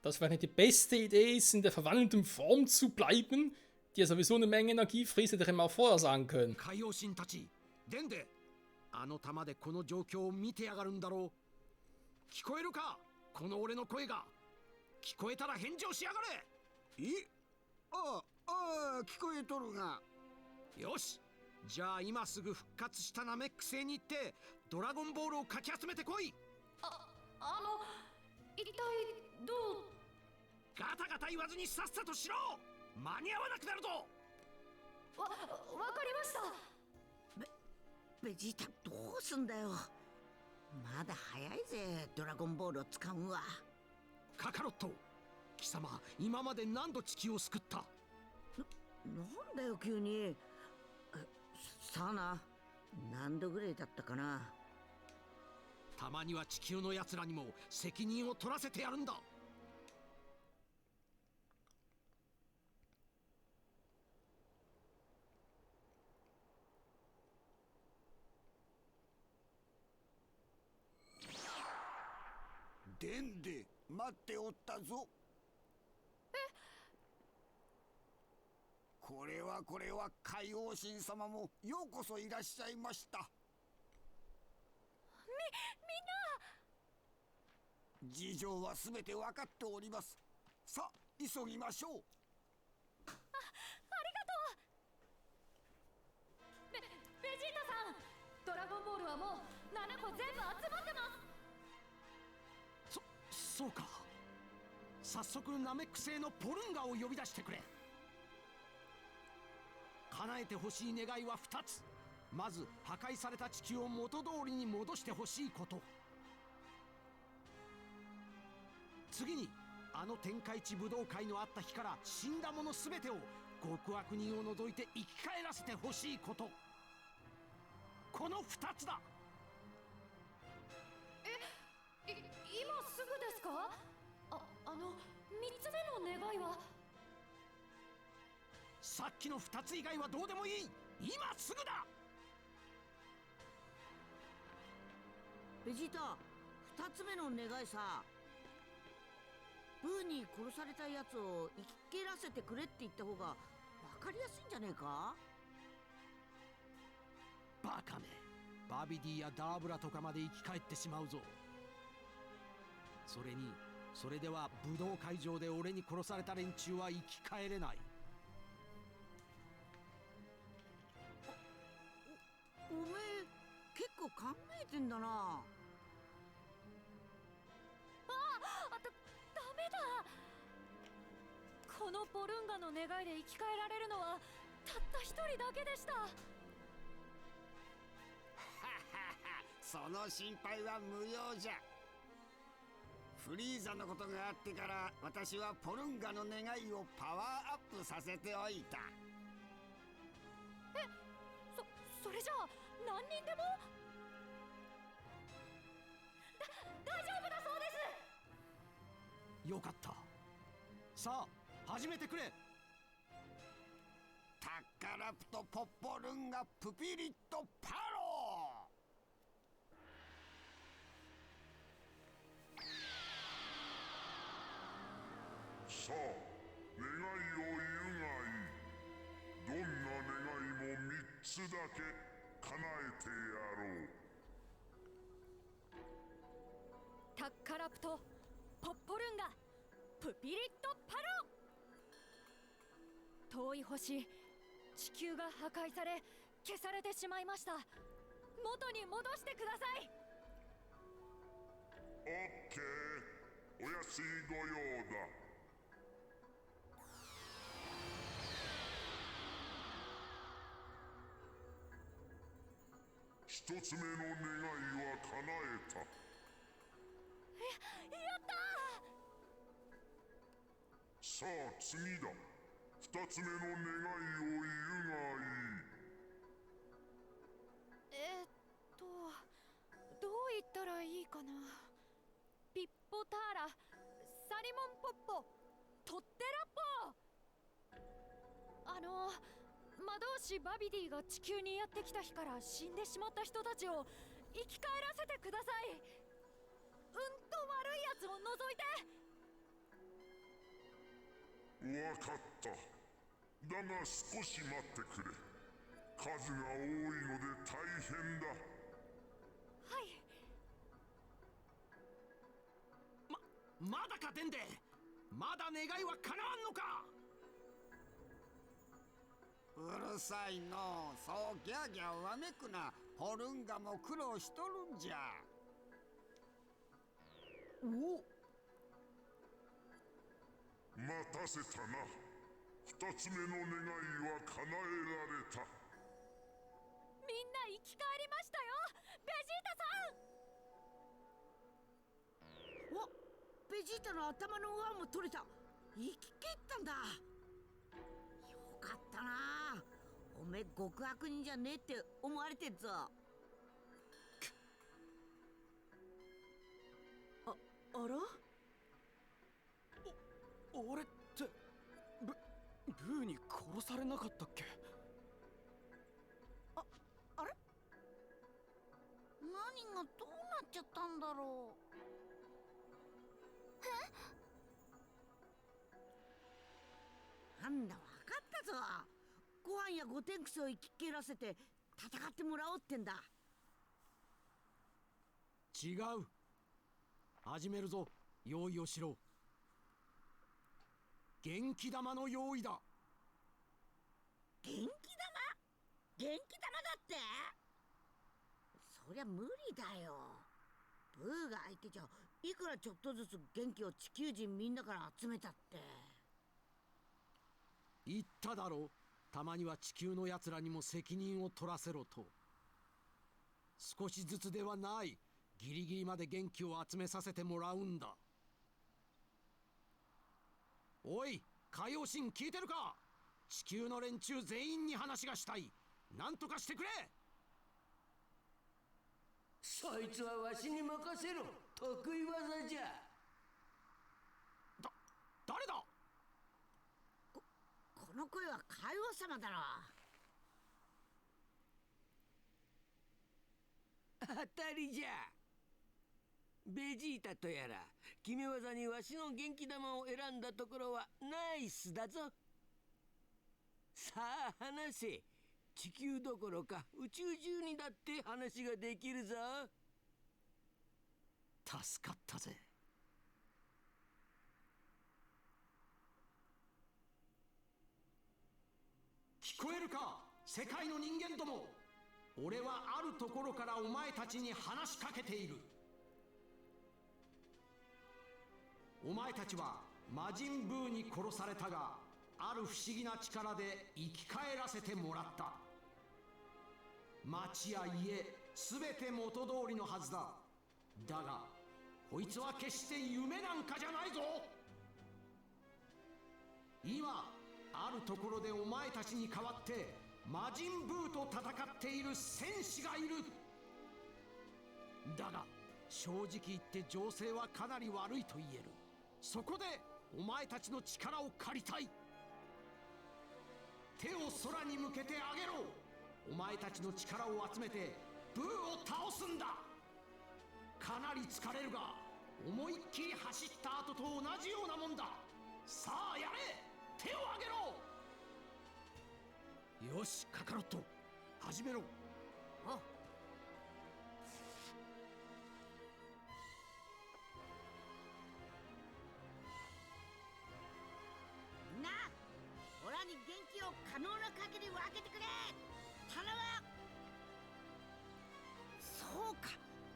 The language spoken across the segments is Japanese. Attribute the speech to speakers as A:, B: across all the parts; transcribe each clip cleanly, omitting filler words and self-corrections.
A: dass vielleicht die beste Idee ist, in der verwandelten Form zu bleiben, die ja sowieso eine Menge Energie frisst, hätte ich mal vorhersagen können.
B: 海洋神たち、デンデ、あの玉でこの状況を見てやがるんだろう。聞こえるか、この俺の声が。聞こえたら返事をしやがれ。
C: ああ、聞こえとるが。
B: よし、じゃあ今すぐ復活したナメック星に行ってドラゴンボールをかき集めてこい。
D: 一体どう。
B: ガタガタ言わずにさっさとしろ。間に合わなくなるぞ。
D: わかりました。
E: ベジータ、どうすんだよ。まだ早いぜ、ドラゴンボールを使うわ。
B: カカロット、貴様今まで何度地球を救った。
E: なんだよ急に。さあな、何度ぐらいだったかな。
B: たまには地球のやつらにも責任を取らせてやるんだ。
C: デンデ、待っておったぞ。これは海王神様もようこそいらっしゃいました。みんな、事情はすべて分かっております。さあ急ぎましょう。
D: ありがとう。ベジータさん、ドラゴンボールはもう7個全部集まってます。
B: そうか。早速ナメック星のポルンガを呼び出してくれ。叶えてほしい願いは2つ。まず破壊された地球を元通りに戻してほしいこと。次にあの天下一武道会のあった日から死んだ者全てを極悪人を除いて生き返らせてほしいこと。この2つだ。
D: 今すぐですか。3つ目の願いは。
B: さっきの2つ以外はどうでもいい。今すぐだ。
E: ベジータ、2つ目の願いさ。ブーに殺されたやつを生き返らせてくれって言った方が分かりやすいんじゃねえか。
B: バカめ、バビディやダーブラとかまで生き返ってしまうぞ。それにそれでは武道会場で俺に殺された連中は生き返れない。
E: おめえ結構考えてんだな。
D: ダメだ。このポルンガの願いで生き返られるのはたった一人だけでした。
C: その心配は無用じゃ。フリーザのことがあってから私はポルンガの願いをパワーアップさせておいた。
D: それじゃあ何人でも。大丈夫だそうです。
B: よかった。さあ始めてくれ。
C: タッカラプトポッポルンガプピリットパロ
F: ー。さあ願いを言うがいい。どんな願いも3つだけ叶えてやろう。
D: タッカラプトポッポルンガプピリットパロ。遠い星、地球が破壊され消されてしまいました。元に戻してください。
F: オッケー、お安いご用だ。1つ目の願いは叶えた。
D: やったー。
F: さあ次だ。2つ目の願いを言うがいい。
D: どう言ったらいいかな。ピッポターラ、サリモンポッポ、トッテラッポ。魔導士バビディが地球にやってきた日から死んでしまった人たちを生き返らせてください。うんと悪いやつを除いて。
F: わかった。だが少し待ってくれ。数が多いので大変だ。
D: はい。
B: まだかデンデ。まだ願いは叶わんのか。
C: うるさいのう。そうギャーギャーわめくな。ポルンガも苦労しとるんじゃ。
B: お。
F: 待たせたな。二つ目の願いは叶えられた。
D: みんな生き返りましたよ、ベジータさん。
E: お、ベジータの頭の上も取れた。生き切ったんだ。よかったな。おめえ極悪人じゃねえって思われてんぞ。あら？
B: 俺ってブーに殺されなかったっけ？
E: あれ？何がどうなっちゃったんだろう。なんだ、わかったぞ。ご飯やゴテンクスを生き切らせて戦ってもらおうってんだ。
B: 違う。始めるぞ。用意をしろ。元気玉の用意だ。
E: 元気玉？元気玉だって？そりゃ無理だよ。ブーが相手じゃいくらちょっとずつ元気を地球人みんなから集めたって。
B: 言っただろ。たまには地球のやつらにも責任を取らせろと。少しずつではない。ギリギリまで元気を集めさせてもらうんだ。おい、海洋神聞いてるか？地球の連中全員に話がしたい。なんとかしてくれ。
G: そいつはわしに任せろ。得意技じゃ。
B: 誰だ？
E: この声は海王様だろ。
G: 当たりじゃ。ベジータとやら決め技にわしの元気玉を選んだところはナイスだぞ。さあ話せ。地球どころか宇宙中にだって話ができるぞ。
B: 助かったぜ。聞こえるか、世界の人間ども。俺はあるところからお前たちに話しかけている。お前たちは魔人ブーに殺されたが、ある不思議な力で生き返らせてもらった。町や家すべて元通りのはずだ。だがこいつは決して夢なんかじゃないぞ。今あるところでお前たちに代わって魔人ブーと戦っている戦士がいる。だが正直言って情勢はかなり悪いと言える。そこでお前たちの力を借りたい。手を空に向けてあげろ。お前たちの力を集めてブーを倒すんだ。かなり疲れるが思いっきり走った後と同じようなもんだ。さあやれ、手をあげろ。よしカカロット、始めろ。
E: お。みんな、オラに元気を可能な限り分けてくれ。頼む。そうか、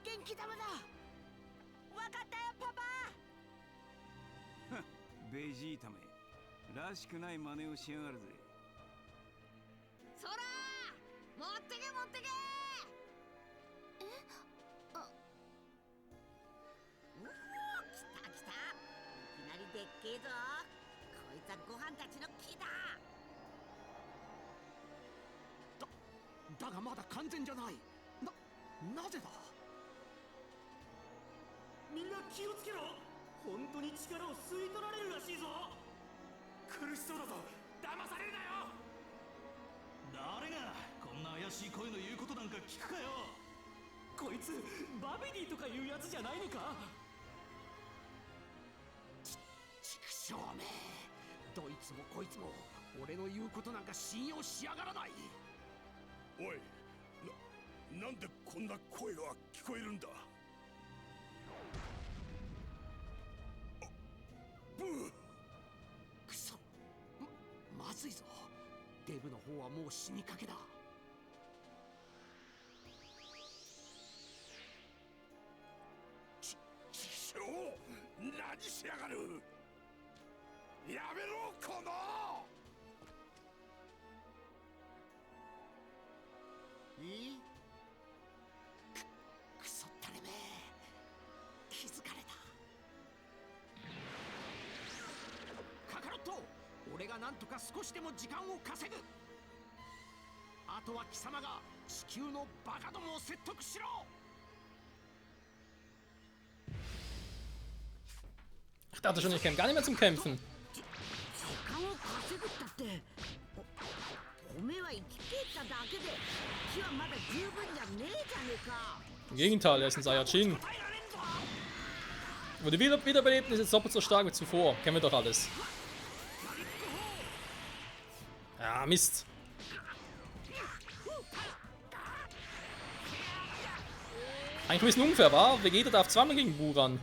E: 元気玉だ。分かったよパパ。
H: ベジータめ、らしくない真似をしやがるぜ。
E: そら持ってけ持ってけ。おお、来た来た。いきなりでっけえぞ。こいつはご飯たちの木だ。
B: だがまだ完全じゃない。なぜだ。
I: みんな気をつけろ。本当に力を吸い取られるらしいぞ。苦しそうだぞ。騙されるなよ。誰がこんな怪しい声の言うことなんか聞くかよ。こいつバビディとかいうやつじゃないのか。
B: 畜生め、どいつもこいつも俺の言うことなんか信用しやがらない。
F: おい、なんでこんな声が聞こえるんだ。ブー。
B: くそ、まずいぞ。デブの方はもう死にかけだ。
F: ちくしょう、何しやがる。やめろこの。
B: いい？くそったれめ、気づかれた。カカロット、俺がなんとか少しでも時間を稼ぐ。あとは貴様が地球のバカどもを説得しろ。
A: Ich dachte schon, ich käme gar nicht mehr zum Kämpfen.
E: 時間を稼ぐったっておめえは生きてただけで気はまだ十分じゃねえじゃねえか。
A: Im Gegenteil, er ist ein Saiyajin. Wurde wiederbelebt und ist jetzt doppelt so stark wie zuvor. Kennen wir doch alles. Ah, Mist. Eigentlich ein bisschen unfair, war? Vegeta darf zweimal gegen Buu ran.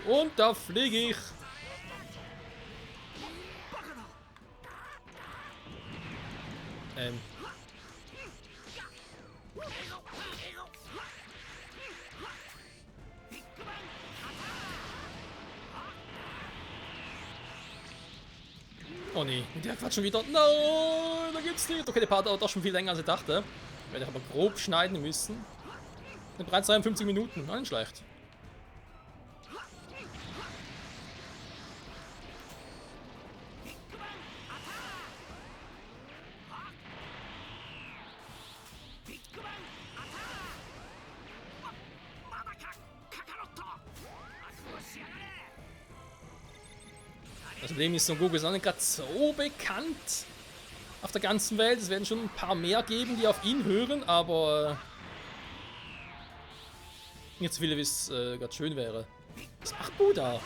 A: Oh, und da fliege ich. Oh nee, der Quatsch schon wieder. Nein, da gibt's nicht. Okay, der Part dauert doch schon viel länger als ich dachte. Werde ich aber grob schneiden müssen. Sind bereits 53 Minuten, nicht schlecht. Außerdem ist Son Goku auch nicht gerade so bekannt auf der ganzen Welt. Es werden schon ein paar mehr geben, die auf ihn hören, aber nicht so viele, wie es gerade schön wäre. Was macht Buddha?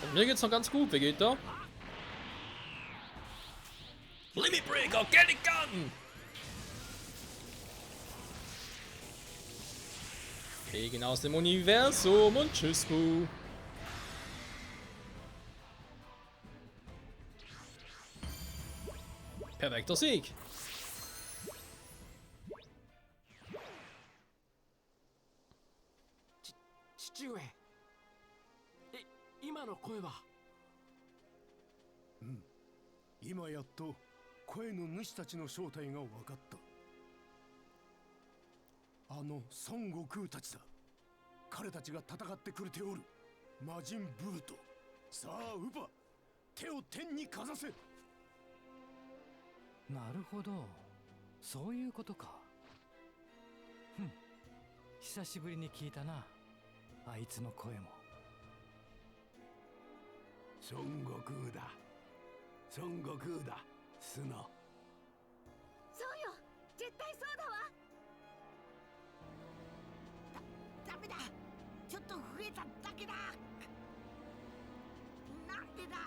A: Und mir geht's noch ganz gut, Vegeta. Limit Breaker, get it gun! Fliegen aus dem Universum und tschüss, Buu. Perfekter Sieg.
B: 父上、今の声は。
J: 今やっと声の主たちの正体が分かった。あの孫悟空たちだ。彼たちが戦ってくれておる。魔人ブーと。さあウパ、手を天にかざせ。
K: なるほど、そういうことか。久しぶりに聞いたな、あいつの声も。
J: 孫悟空だ、孫悟空だ、スノ。
E: そうよ、絶対そうだわ。ダメだ、ちょっと増えただけだ。なんでだ、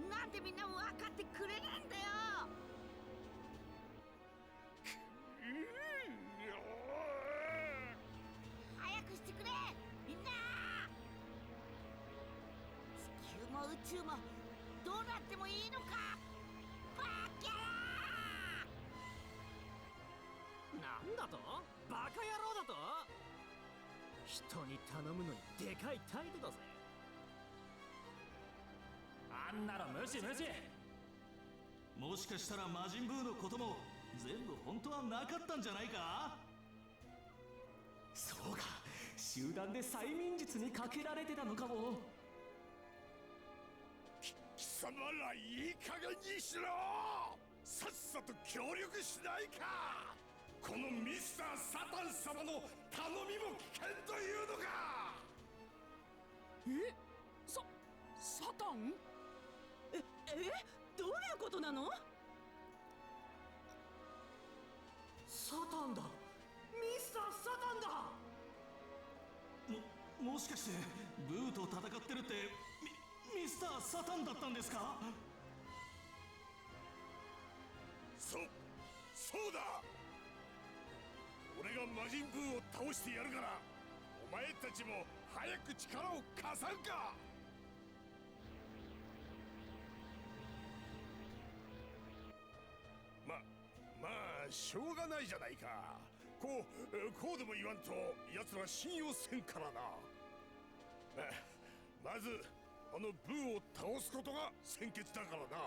E: なんでみんな分かってくれねえんだよ。早くしてくれ、みんな。地球も宇宙もどうなってもいいのか。バキャー。
I: なんだと？バカ野郎だと？人に頼むのにでかい態度だぜ。あんなの無視無視。もしかしたら魔人ブーのことも全部本当はなかったんじゃないか？そうか、集団で催眠術にかけられてたのかも。
F: 貴様らいい加減にしろ。
J: さっさと協力しないか。このミスター・サタン様の頼みも危険というのか。
B: サタン？
E: どういうことなの？
B: サタンだ。ミスター・サタンだ。
I: もしかしてブーと戦ってるってミスター・サタンだったんですか？
J: そうだ。俺が魔人ブーを倒してやるから、お前たちも早く力を貸さんか。まあしょうがないじゃないか。こうでも言わんと奴ら信用せんからな。まずあのブーを倒すことが先決だからな。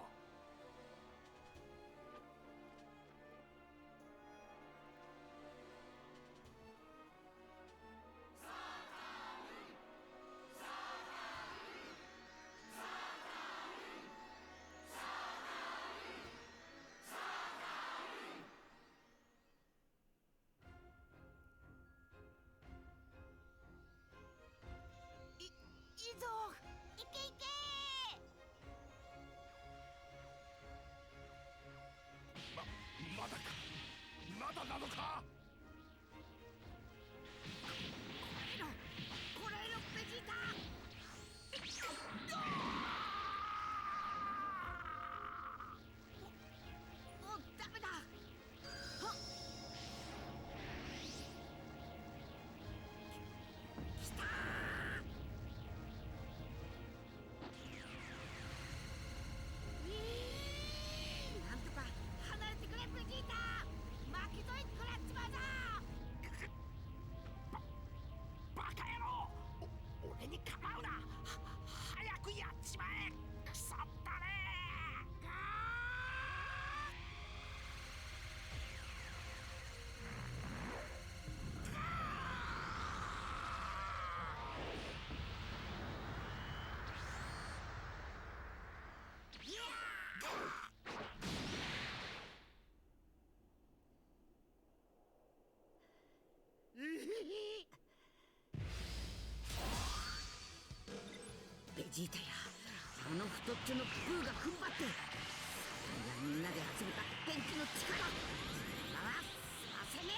E: いいぞ、いけいけ。
J: まだなのか。
E: こらえろベジータ。もうダメだ。きた。なんとか離れてくれベジータ。巻き添え食らっちまうぞ。
B: バカ野郎！俺に構うな！早くやっちまえ！腐ったね！
E: ベジータやあの太っちょのブーが踏ん張って、みんなで集めた電気の力、回させね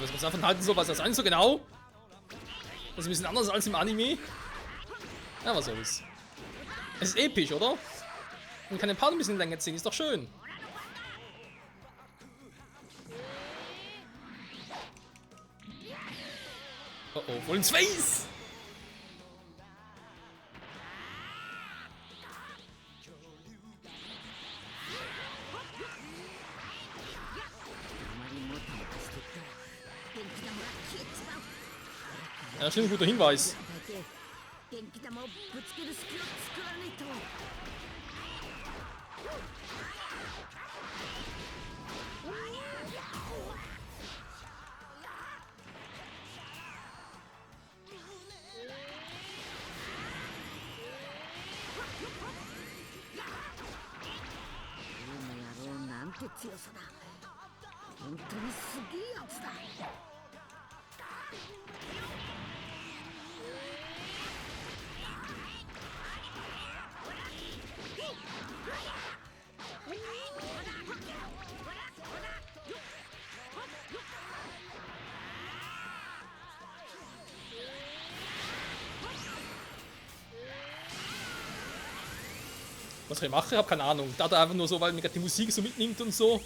A: Was muss davon halten, so was das an, so genau? Das ist ein bisschen anders als im Anime. Ja, was soll's. Es ist episch, oder? Man kann den Part ein bisschen länger ziehen, ist doch schön. Oh oh, voll ins Face! Ja, stimmt, guter Hinweis.
E: 電気玉をぶつける隙を作らないと。この野郎なんて強さだ。本当にすげえやつだ。
A: Was soll ich machen? Ich habe keine Ahnung. Da einfach nur so, weil mir gerade die Musik so mitnimmt und so.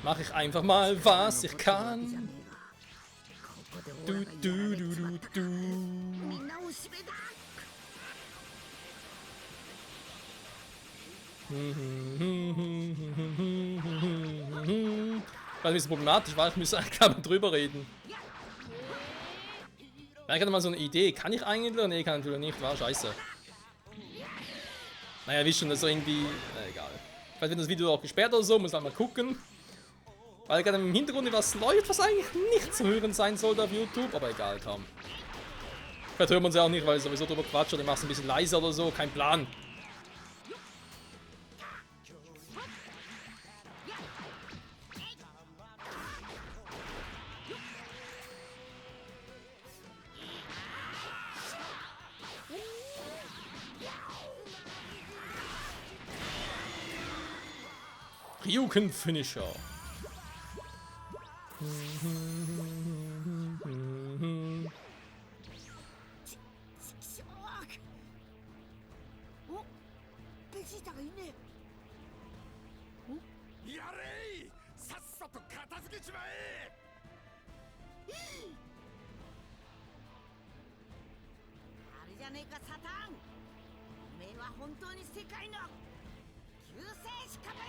A: Mache ich einfach mal, was ich kann. Du, du, du, du, du. Das ist ein bisschen problematisch, weil ich müsste eigentlich mal drüber reden. Ich hatte mal so eine Idee. Kann ich eigentlich? Nee, kann natürlich nicht. War scheiße. Naja, wisst schon, das ist irgendwie. Egal. Vielleicht wird das Video auch gesperrt oder so, muss halt mal gucken. Weil Weil gerade im Hintergrund was läuft, was eigentlich nicht zu hören sein sollte auf YouTube. Aber egal, komm. Vielleicht hört man es ja auch nicht, weil ich sowieso drüber quatsche. Oder ich mache es ein bisschen leiser oder so. Kein Plan. Ryuken Finisher.
E: お、ベジータがいねえ。
J: やれい、さっさと片付けちまえ。
E: あれじゃねえかサタン。おめえは本当に世界の救世主かもな。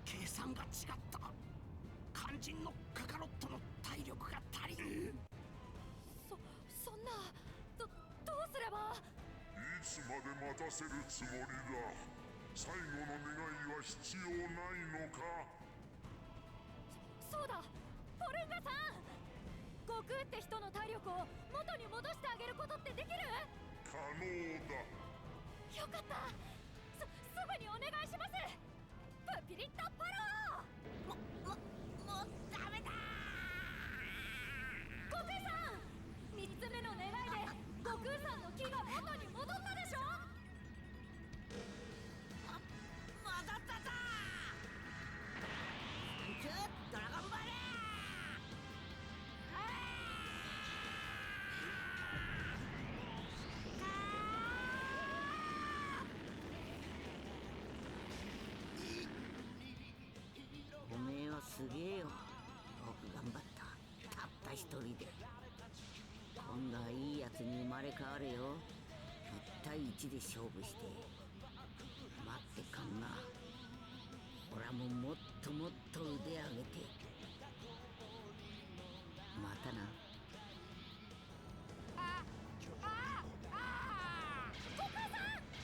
B: 計算が違った。肝心のカカロットの体力が足りん。
D: そんなどうすれば。
F: いつまで待たせるつもりだ。最後の願いは必要ないのか。
D: そうだ、ポルンガさん。悟空って人の体力を元に戻してあげることってできる？
F: 可能だ。
D: よかった。すぐにお願いします。プピリッタパロー。
E: もうダメだ。
D: 悟空さん、3つ目の願いで悟空さんの木が元に戻ったでしょ。
E: 戻ったぞ。サンキュードラゴンバレー。おめえはすげえよ。よく頑張った。たった一人で。今度はいいやつに生まれ変われよ。1対1で勝負して。待ってかんな。俺はもっともっと腕上げて。またな。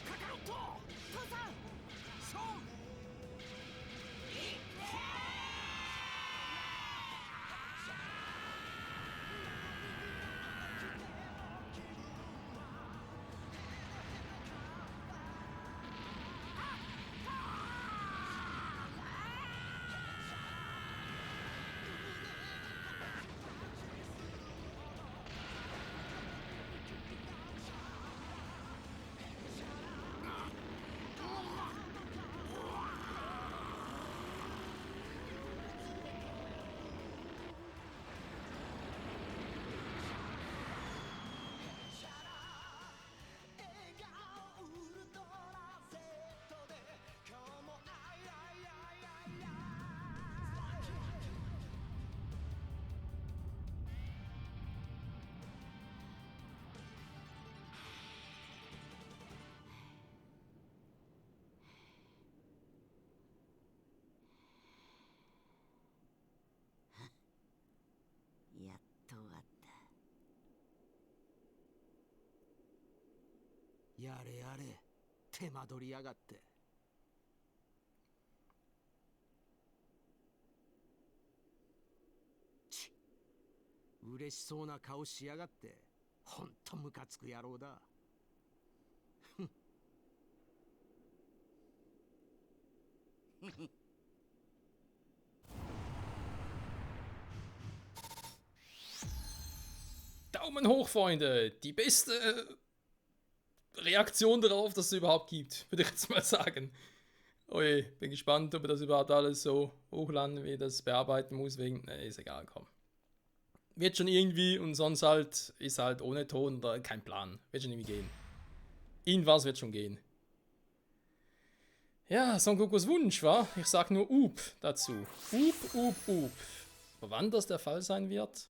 B: カカロット、父さん、勝負。
E: やっと終わった。
B: やれやれ、手間取りやがって。ち、嬉しそうな顔しやがって。ほんとムカつく野郎だ。
A: Daumen hoch, Freunde. Die beste Reaktion darauf, dass es überhaupt gibt, würde ich jetzt mal sagen. Ui, bin gespannt, ob ich das überhaupt alles so hochladen, wie ich das bearbeiten muss. Wegen, ist egal, komm. Wird schon irgendwie und sonst halt ist halt ohne Ton oder kein Plan. Wird schon irgendwie gehen. Irgendwas wird schon gehen. Ja, Son Gokus Wunsch, wa? Ich sag nur Up dazu. Up. Aber wann das der Fall sein wird?